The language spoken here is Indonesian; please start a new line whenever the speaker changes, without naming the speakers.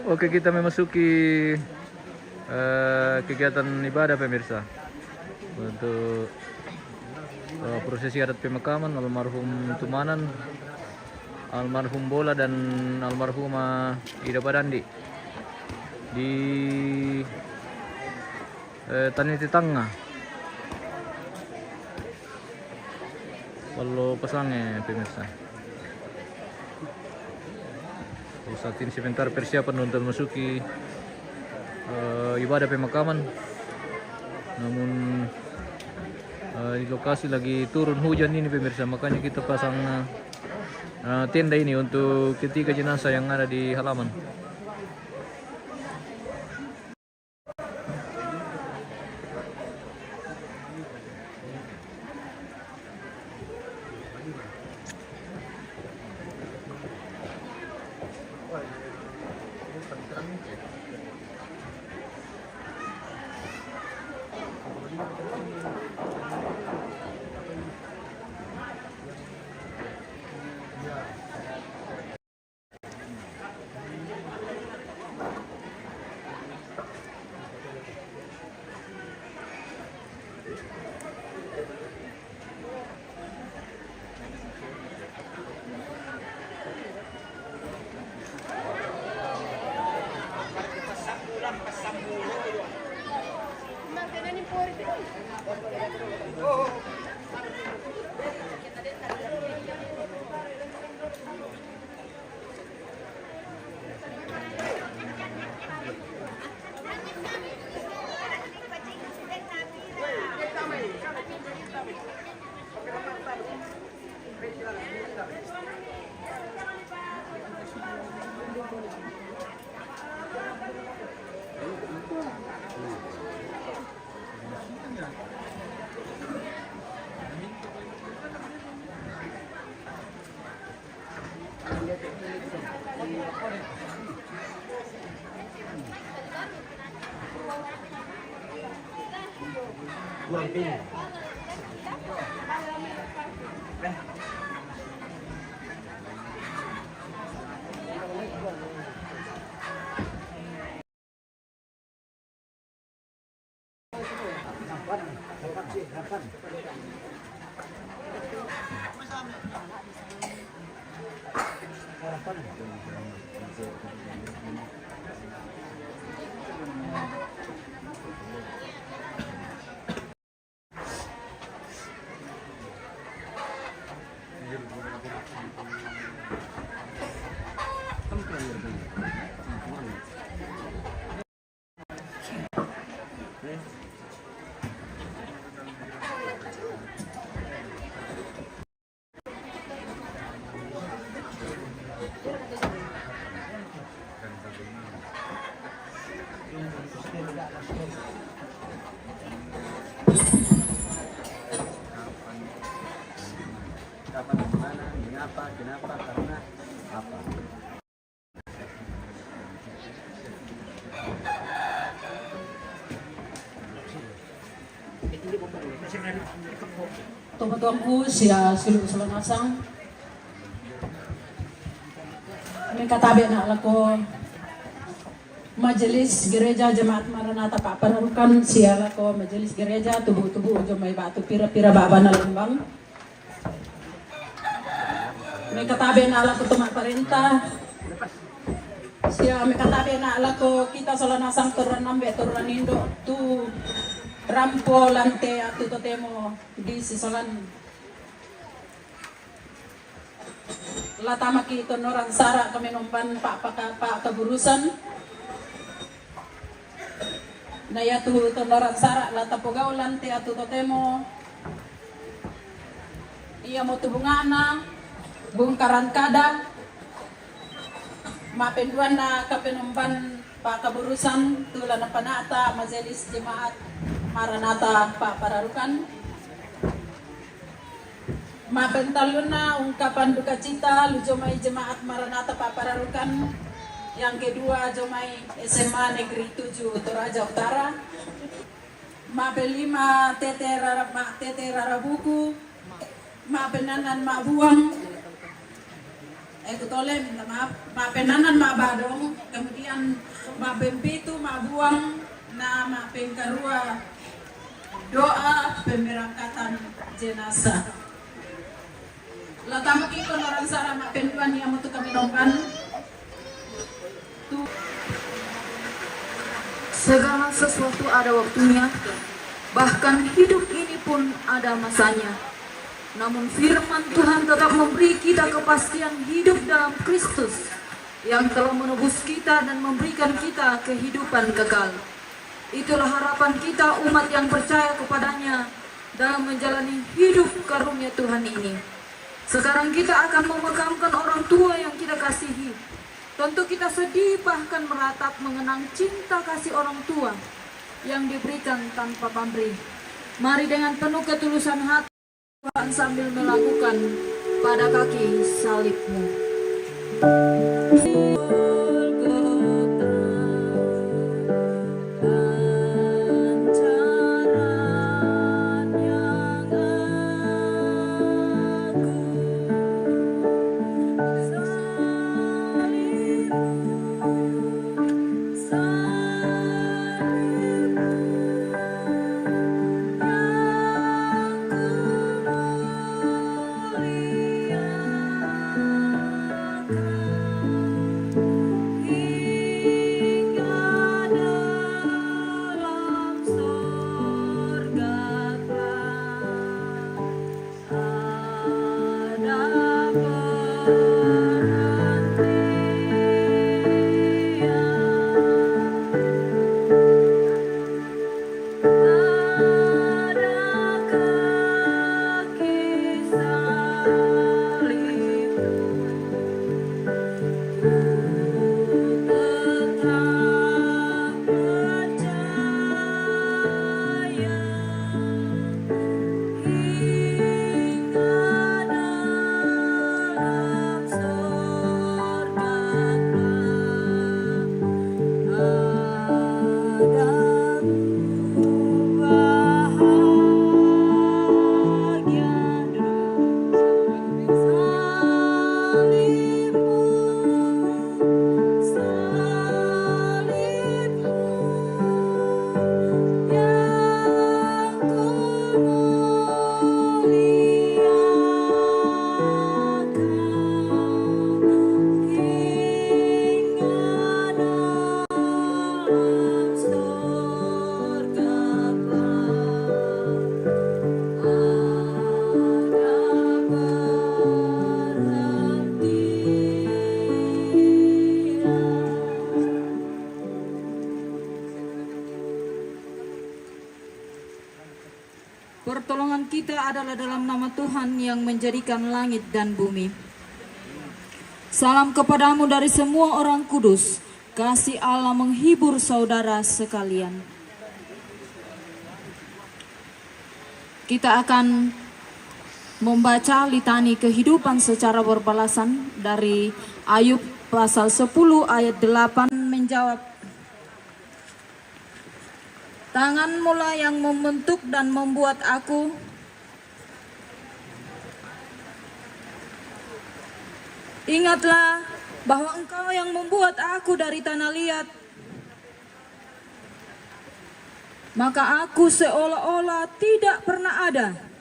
Oke, kita memasuki kegiatan ibadah pemirsa untuk prosesi adat pemakaman almarhum Tumanan, almarhum Bola dan almarhumah Ida Padandi di Taniti Tengah, Walau Pasangnya pemirsa. Saat ini sebentar persiapan untuk memasuki ibadah pemakaman. Namun di lokasi lagi turun hujan ini pemirsa, makanya kita pasang tenda ini untuk ketiga jenazah yang ada di halaman.
Kenapa, karena apa?
Tuan-tuanku siya seluruh Selanasang, kami katabi na alako Majelis Gereja Jemaat Maranatha Pak Pararukan siya alako Majelis Gereja tubuh-tubuh ujo may batu pira-pira baba na lembang. May katabi na alako tumak parenta siya may katabi na alako kita Selanasang Toranambe Toranindo tu Rampo lante atu totemo di sisolan latama kito noran sara kami numpan pak kaburusan naya tu noran sara latapogaw lante atu totemo iya mo tubungana bungkaran kada mapenduan na kapenumpan pak kaburusan tula na panata Majelis Jemaat Maranatha Pak Pararukan. Mabentalun na ungkapan duka cita Lujomay Jemaat Maranatha Pak Pararukan. Yang kedua Jomay SMA Negeri 7 Toraja Utara. Mabelima Tete Rarabuku. Mabenanan Mabuang. tole minta maaf, mapenanan mabadong, kemudian mabempitu mabuang na mapengkarua doa pemberangkatan jenazah. Latama kiko orang sara mapenduan yang untuk kami nomban.
Segala sesuatu ada waktunya, bahkan hidup ini pun ada masanya. Namun firman Tuhan tetap memberi kita kepastian hidup dalam Kristus yang telah menebus kita dan memberikan kita kehidupan kekal. Itulah harapan kita umat yang percaya kepadanya dalam menjalani hidup karunia Tuhan ini. Sekarang kita akan memakamkan orang tua yang kita kasihi. Tentu kita sedih bahkan meratap mengenang cinta kasih orang tua yang diberikan tanpa pamrih. Mari dengan penuh ketulusan hati sambil melakukan pada kaki salibmu. Pertolongan kita adalah dalam nama Tuhan yang menjadikan langit dan bumi. Salam kepadamu dari semua orang kudus. Kasih Allah menghibur saudara sekalian. Kita akan membaca litani kehidupan secara berbalasan dari Ayub pasal 10 ayat 8 menjawab. Tanganmu-lah yang membentuk dan membuat aku. Ingatlah bahwa Engkau yang membuat aku dari tanah liat. Maka aku seolah-olah tidak pernah ada.